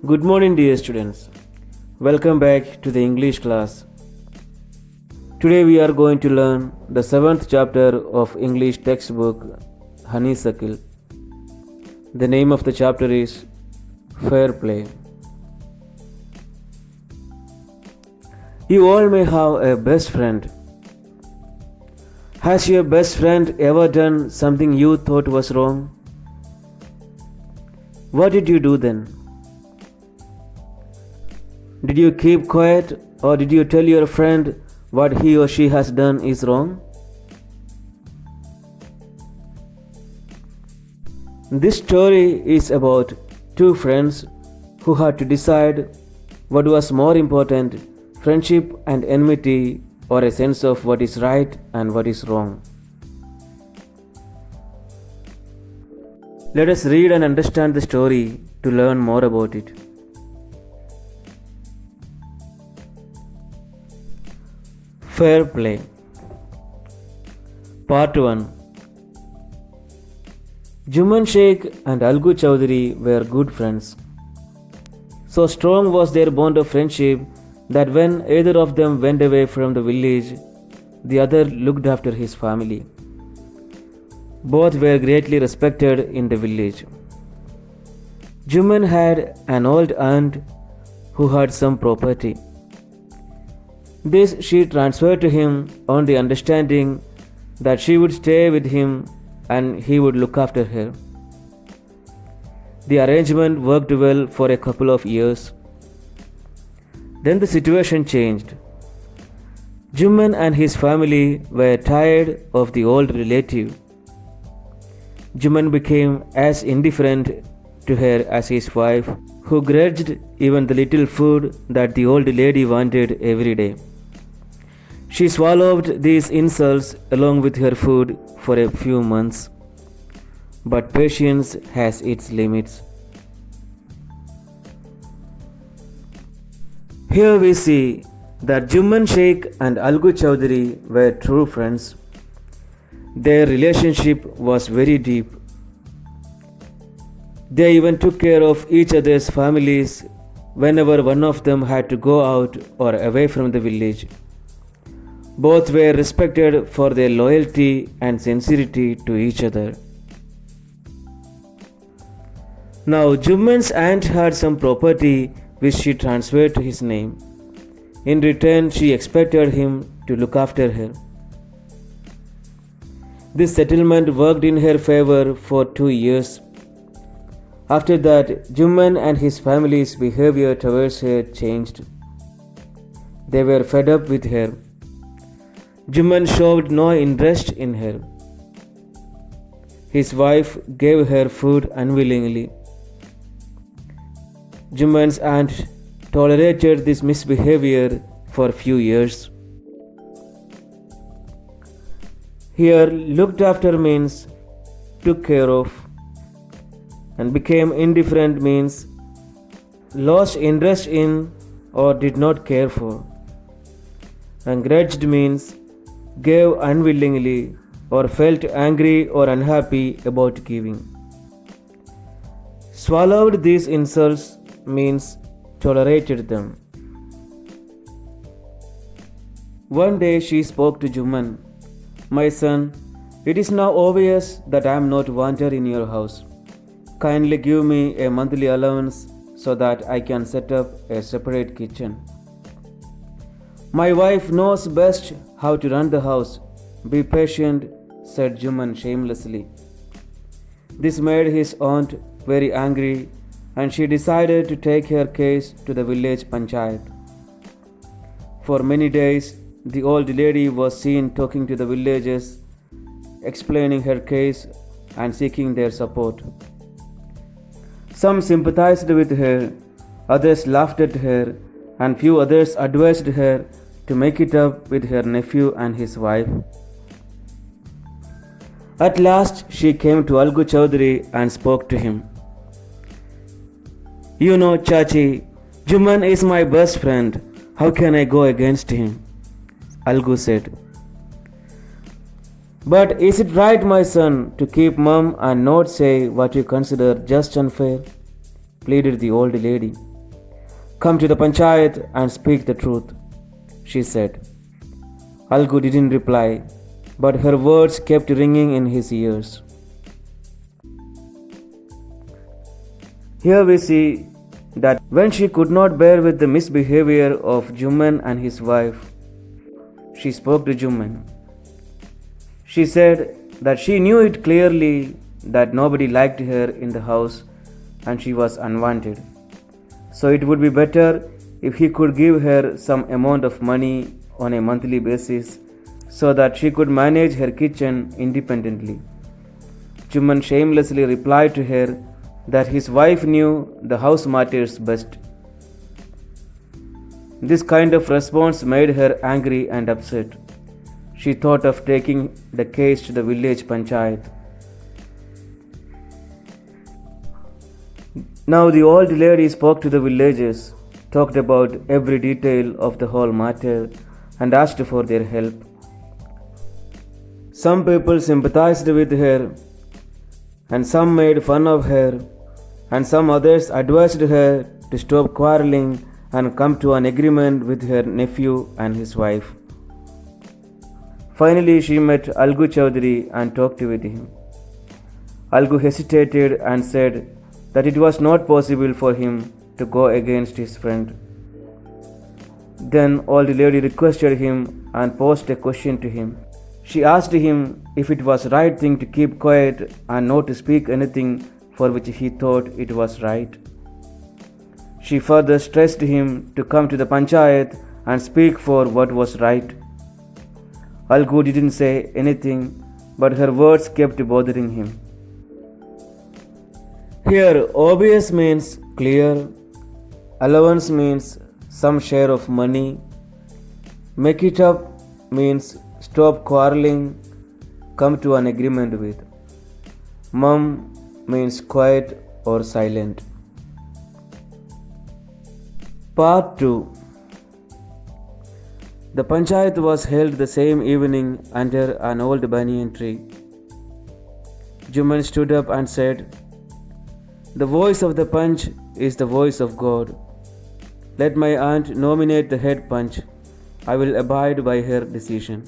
Good morning, dear students. Welcome back to the English class. Today we are going to learn the 7th chapter of English textbook Honeysuckle. The name of the chapter is Fair Play. You all may have a best friend. Has your best friend ever done something you thought was wrong? What did you do then? Did you keep quiet or did you tell your friend what he or she has done is wrong? This story is about two friends who had to decide what was more important, friendship and enmity, or a sense of what is right and what is wrong. Let us read and understand the story to learn more about it. Fair Play. Part 1. Juman Sheikh and Algu Chowdhury were good friends. So strong was their bond of friendship that when either of them went away from the village, the other looked after his family. Both were greatly respected in the village. Juman had an old aunt who had some property. This she transferred to him on the understanding that she would stay with him and he would look after her. The arrangement worked well for a couple of years. Then the situation changed. Juman and his family were tired of the old relative. Juman became as indifferent to her as his wife, who grudged even the little food that the old lady wanted every day. She swallowed these insults along with her food for a few months. But patience has its limits. Here we see that Juman Sheikh and Algu Chowdhury were true friends. Their relationship was very deep. They even took care of each other's families whenever one of them had to go out or away from the village. Both were respected for their loyalty and sincerity to each other. Now, Juman's aunt had some property which she transferred to his name. In return, she expected him to look after her. This settlement worked in her favor for 2 years. After that, Juman and his family's behavior towards her changed. They were fed up with her. Juman showed no interest in her. His wife gave her food unwillingly. Juman's aunt tolerated this misbehavior for a few years. Here, looked after means took care of, and became indifferent means lost interest in or did not care for, and grudged means gave unwillingly or felt angry or unhappy about giving. Swallowed these insults means tolerated them. One day she spoke to Juman, "My son, it is now obvious that I am not wanted in your house. Kindly give me a monthly allowance so that I can set up a separate kitchen. My wife knows best how to run the house. Be patient," said Juman shamelessly. This made his aunt very angry and she decided to take her case to the village panchayat. For many days, the old lady was seen talking to the villagers, explaining her case and seeking their support. Some sympathized with her, others laughed at her, and few others advised her to make it up with her nephew and his wife. At last, she came to Algu Chowdhury and spoke to him. "You know, Chachi, Juman is my best friend. How can I go against him?" Algu said. "But is it right, my son, to keep mum and not say what you consider just unfair?" pleaded the old lady. Come to the panchayat and speak the truth, she said. Algu didn't reply, but her words kept ringing in his ears. Here we see that when she could not bear with the misbehavior of Juman and his wife, she spoke to Juman. She said that she knew it clearly that nobody liked her in the house and she was unwanted. So it would be better if he could give her some amount of money on a monthly basis so that she could manage her kitchen independently. Juman shamelessly replied to her that his wife knew the house matters best. This kind of response made her angry and upset. She thought of taking the case to the village panchayat. Now the old lady spoke to the villagers, talked about every detail of the whole matter, and asked for their help. Some people sympathized with her, and some made fun of her, and some others advised her to stop quarreling and come to an agreement with her nephew and his wife. Finally, she met Algu Chaudhary and talked with him. Algu hesitated and said that it was not possible for him to go against his friend. Then old lady requested him and posed a question to him. She asked him if it was right thing to keep quiet and not to speak anything for which he thought it was right. She further stressed him to come to the panchayat and speak for what was right. Algu didn't say anything, but her words kept bothering him. Here, obvious means clear, allowance means some share of money, make it up means stop quarreling, come to an agreement with. Mum means quiet or silent. Part 2. The panchayat was held the same evening under an old banyan tree. Juman stood up and said, "The voice of the panch is the voice of God. Let my aunt nominate the head panch. I will abide by her decision."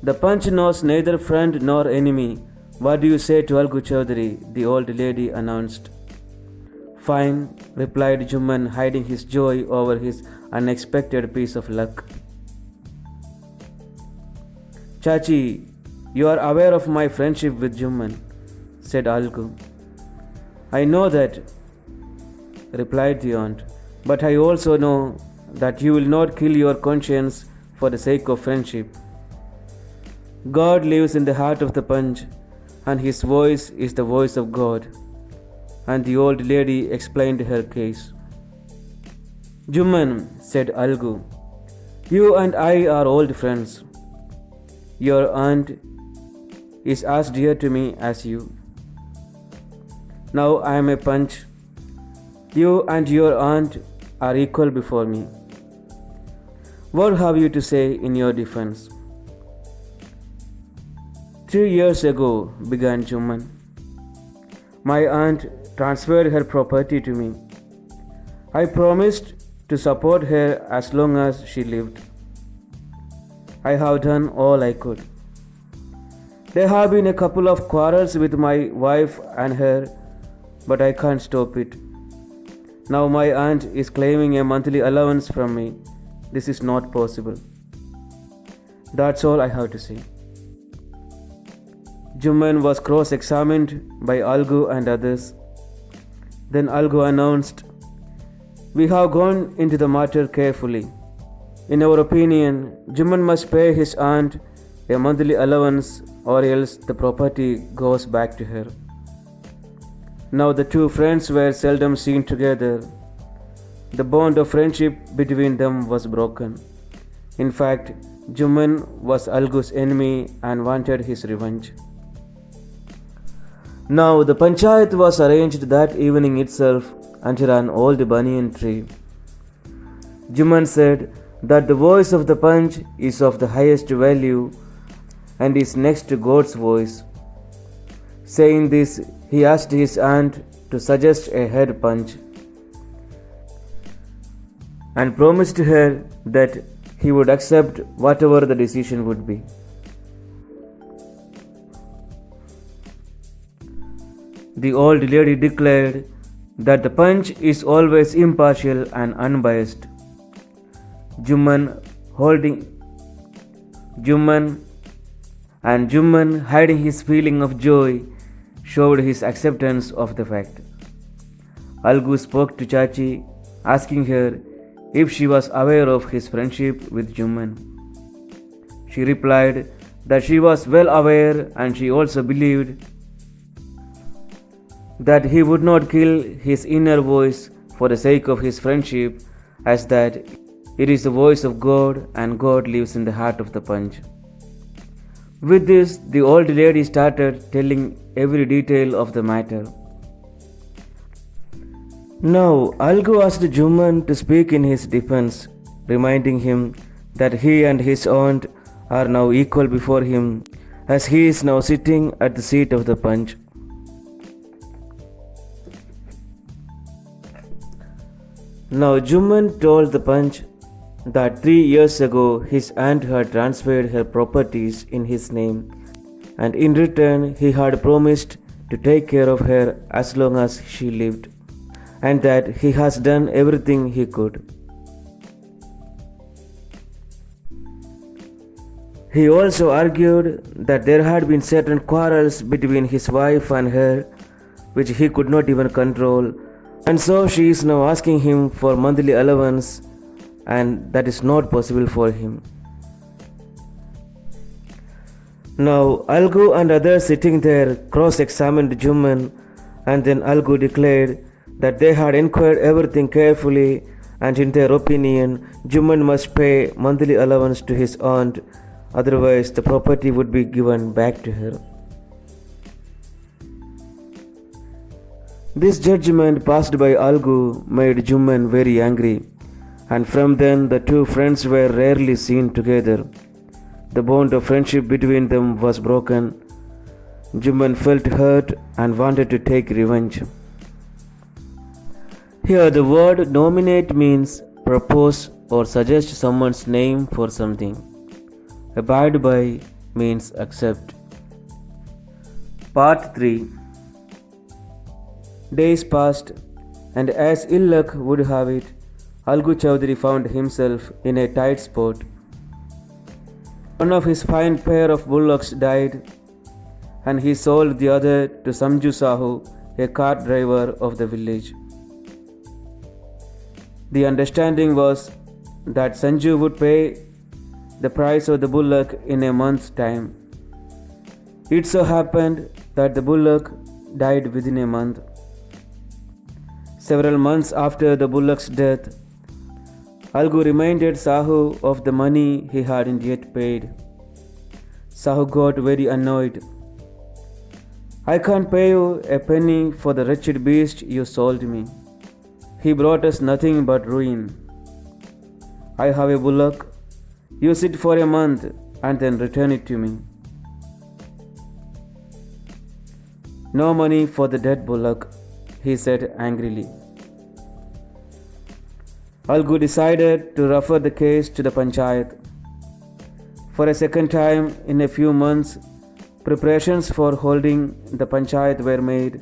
The panch knows neither friend nor enemy. What do you say to Algu Chaudhary? The old lady announced. Fine, replied Juman, hiding his joy over his unexpected piece of luck. Chachi, you are aware of my friendship with Juman, said Algu. I know that, replied the aunt, but I also know that you will not kill your conscience for the sake of friendship. God lives in the heart of the panch, and his voice is the voice of God. And the old lady explained her case. Juman, said Algu, you and I are old friends. Your aunt is as dear to me as you. Now I am a panch. You and your aunt are equal before me. What have you to say in your defense? 3 years ago, began Juman, my aunt transferred her property to me. I promised to support her as long as she lived. I have done all I could. There have been a couple of quarrels with my wife and her, but I can't stop it. Now my aunt is claiming a monthly allowance from me. This is not possible. That's all I have to say. Juman was cross-examined by Algu and others. Then Algu announced, we have gone into the matter carefully. In our opinion, Juman must pay his aunt a monthly allowance or else the property goes back to her. Now the two friends were seldom seen together. The bond of friendship between them was broken. In fact, Juman was Algu's enemy and wanted his revenge. Now the panchayat was arranged that evening itself under an old banyan tree. Juman said that the voice of the panch is of the highest value and is next to God's voice. Saying this, he asked his aunt to suggest a head panch. and promised her that he would accept whatever the decision would be. The old lady declared that the punch is always impartial and unbiased. Juman holding Juman and Juman, hiding his feeling of joy, showed his acceptance of the fact. Algu spoke to Chachi, asking her if she was aware of his friendship with Juman. She replied that she was well aware, and she also believed that he would not kill his inner voice for the sake of his friendship, as that it is the voice of God and God lives in the heart of the punch. With this, the old lady started telling every detail of the matter. Now, Algu asked Juman to speak in his defense, reminding him that he and his aunt are now equal before him, as he is now sitting at the seat of the punch. Now, Juman told the punch that 3 years ago his aunt had transferred her properties in his name, and in return he had promised to take care of her as long as she lived, and that he has done everything he could. He also argued that there had been certain quarrels between his wife and her, which he could not even control, and so she is now asking him for monthly allowance, and that is not possible for him. Now, Algu and others sitting there cross-examined Juman, and then Algu declared that they had inquired everything carefully, and in their opinion, Juman must pay monthly allowance to his aunt, otherwise the property would be given back to her. This judgment passed by Algu made Juman very angry, and from then the two friends were rarely seen together. The bond of friendship between them was broken. Juman felt hurt and wanted to take revenge. Here the word nominate means propose or suggest someone's name for something. Abide by means accept. Part 3. Days passed, and as ill luck would have it, Algu Chowdhury found himself in a tight spot. One of his fine pair of bullocks died, and he sold the other to Samju Sahu, a cart driver of the village. The understanding was that Sanju would pay the price of the bullock in a month's time. It so happened that the bullock died within a month. Several months after the bullock's death, Algu reminded Sahu of the money he hadn't yet paid. Sahu got very annoyed. "I can't pay you a penny for the wretched beast you sold me. He brought us nothing but ruin. I have a bullock. Use it for a month and then return it to me." "No money for the dead bullock," he said angrily. Algu decided to refer the case to the Panchayat. For a second time in a few months, preparations for holding the Panchayat were made,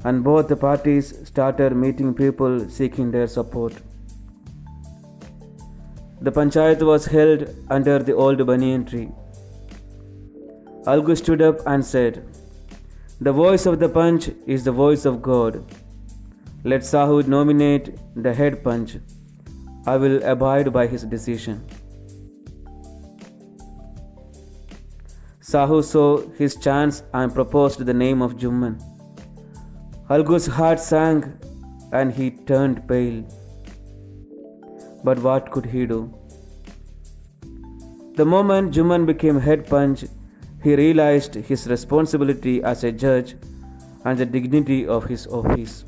and both the parties started meeting people seeking their support. The Panchayat was held under the old banyan tree. Algu stood up and said, "The voice of the Panch is the voice of God. Let Sahu nominate the head Panch. I will abide by his decision." Sahu saw his chance and proposed the name of Juman. Algu's heart sank and he turned pale. But what could he do? The moment Juman became head Panch, he realized his responsibility as a judge and the dignity of his office.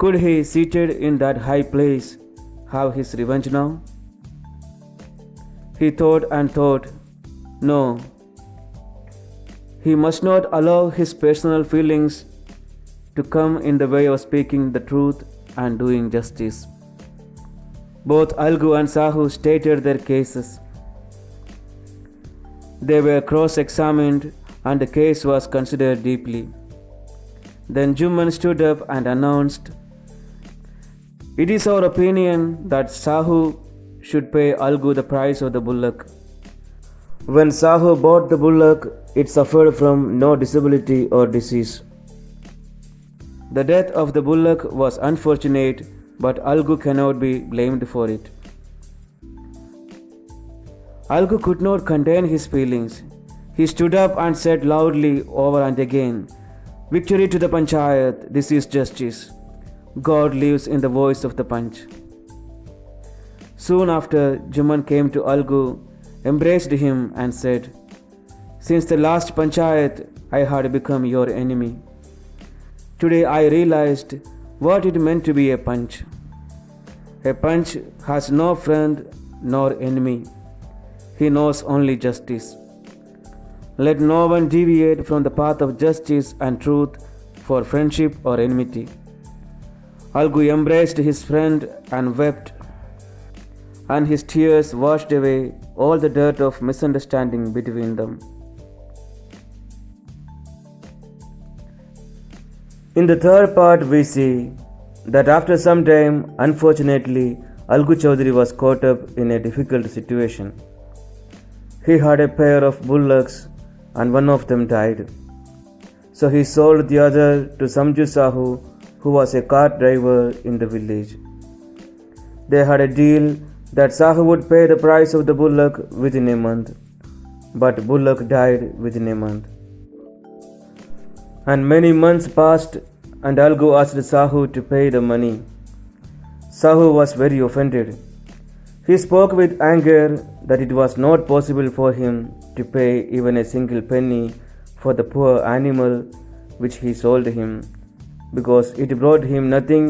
Could he, seated in that high place, have his revenge now? He thought and thought. No. He must not allow his personal feelings to come in the way of speaking the truth and doing justice. Both Algu and Sahu stated their cases. They were cross-examined and the case was considered deeply. Then Juman stood up and announced, "It is our opinion that Sahu should pay Algu the price of the bullock. When Sahu bought the bullock, it suffered from no disability or disease. The death of the bullock was unfortunate, but Algu cannot be blamed for it." Algu could not contain his feelings. He stood up and said loudly over and again, "Victory to the Panchayat, this is justice. God lives in the voice of the Panch." Soon after, Juman came to Algu, embraced him and said, "Since the last Panchayat, I had become your enemy. Today I realized what it meant to be a Panch. A Panch has no friend nor enemy. He knows only justice. Let no one deviate from the path of justice and truth for friendship or enmity." Algu embraced his friend and wept, and his tears washed away all the dirt of misunderstanding between them. In the third part, we see that after some time, unfortunately, Algu Chaudhary was caught up in a difficult situation. He had a pair of bullocks and one of them died. So he sold the other to Samju Sahu, who was a cart driver in the village. They had a deal that Sahu would pay the price of the bullock within a month, but bullock died within a month. And many months passed, and Algu asked Sahu to pay the money. Sahu was very offended. He spoke with anger that it was not possible for him to pay even a single penny for the poor animal which he sold him, because it brought him nothing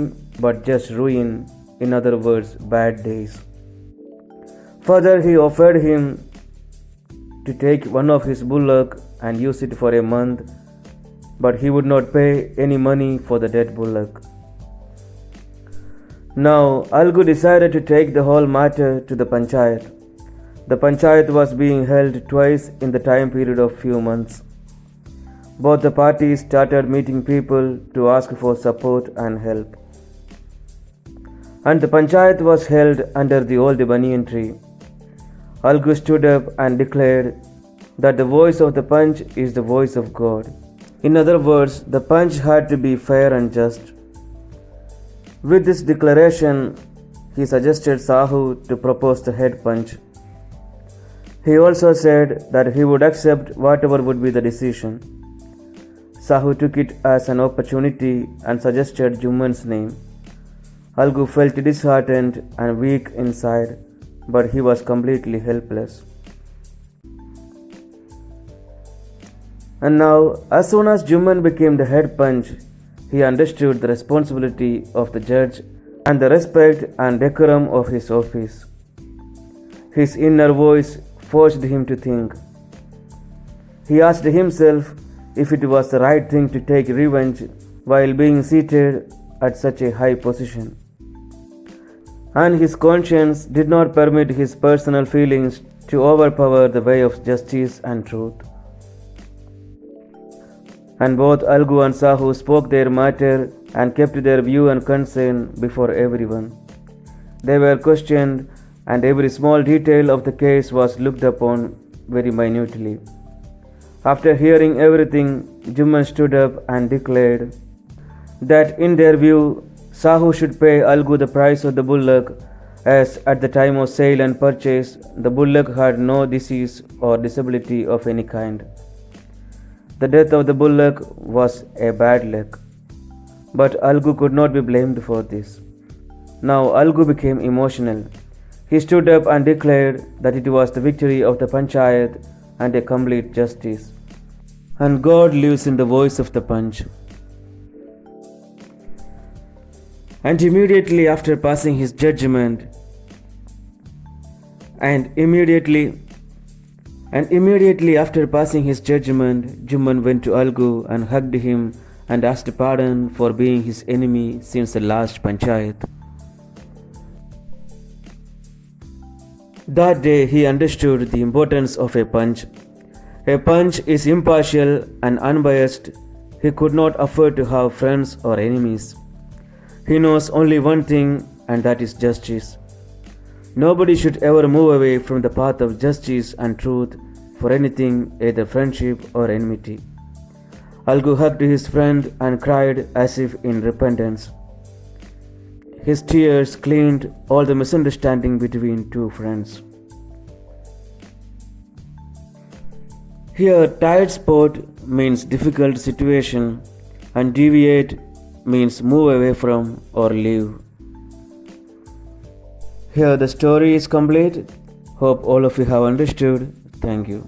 but just ruin, in other words, bad days. Further, he offered him to take one of his bullock and use it for a month, but he would not pay any money for the dead bullock. Now, Algu decided to take the whole matter to the Panchayat. The Panchayat was being held twice in the time period of few months. Both the parties started meeting people to ask for support and help. And the Panchayat was held under the old banyan tree. Algu stood up and declared that the voice of the Panch is the voice of God. In other words, the Panch had to be fair and just. With this declaration, he suggested Sahu to propose the head Panch. He also said that he would accept whatever would be the decision. Sahu took it as an opportunity and suggested Juman's name. Algu felt disheartened and weak inside, but he was completely helpless. And now, as soon as Juman became the head Panch, he understood the responsibility of the judge and the respect and decorum of his office. His inner voice forced him to think. He asked himself if it was the right thing to take revenge while being seated at such a high position. And his conscience did not permit his personal feelings to overpower the way of justice and truth. And both Algu and Sahu spoke their matter and kept their view and concern before everyone. They were questioned, and every small detail of the case was looked upon very minutely. After hearing everything, Juman stood up and declared that in their view, Sahu should pay Algu the price of the bullock, as at the time of sale and purchase, the bullock had no disease or disability of any kind. The death of the bullock was a bad luck, but Algu could not be blamed for this. Now Algu became emotional. He stood up and declared that it was the victory of the Panchayat and a complete justice. And God lives in the voice of the Panch. And immediately after passing his judgment, Juman went to Algu and hugged him and asked pardon for being his enemy since the last Panchayat. That day he understood the importance of a punch. A punch is impartial and unbiased. He could not afford to have friends or enemies. He knows only one thing, and that is justice. Nobody should ever move away from the path of justice and truth for anything, either friendship or enmity. Algu hugged his friend and cried as if in repentance. His tears cleaned all the misunderstanding between two friends. Here, tight spot means difficult situation, and deviate means move away from or leave. Here, the story is complete. Hope all of you have understood. Thank you.